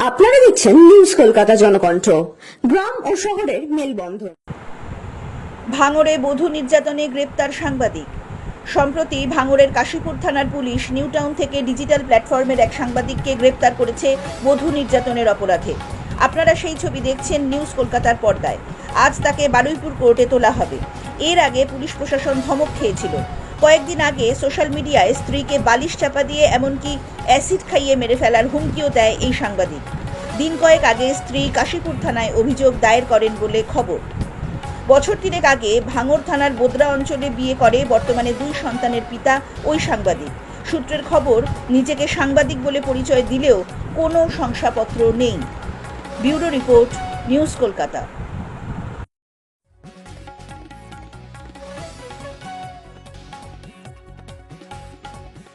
আপনারা দেখছেন নিউজ কলকাতা জনকণ্ঠ। গ্রাম ও শহরের মেলবন্ধন। ভাঙড়ে বধূ নির্যাতনে গ্রেপ্তার সাংবাদিক। সম্প্রতি ভাঙড়ের কাশীপুর থানার পুলিশ নিউ টাউন থেকে ডিজিটাল প্ল্যাটফর্মের এক সাংবাদিককে গ্রেপ্তার করেছে বধূ নির্যাতনের অপরাধে। আপনারা সেই ছবি দেখছেন নিউজ কলকাতার পর্দায়। আজ তাকে বারুইপুর কোর্টে তোলা হবে। এর আগে পুলিশ প্রশাসন ধমক খেয়েছিল। কয়েকদিন আগে সোশ্যাল মিডিয়ায় স্ত্রীকে বালিশ চাপা দিয়ে এমনকি অ্যাসিড খাইয়ে মেরে ফেলার হুমকিও দেয় এই সাংবাদিক। দিন কয়েক আগে স্ত্রী কাশীপুর থানায় অভিযোগ দায়ের করেন বলে খবর। বছর তিনেক আগে ভাঙড় থানার বোদরা অঞ্চলে বিয়ে করে বর্তমানে 2 সন্তানের পিতা ওই সাংবাদিক। সূত্রের খবর, নিজেকে সাংবাদিক বলে পরিচয় দিলেও কোনো শংসাপত্র নেই। Bureau report, news Kolkata.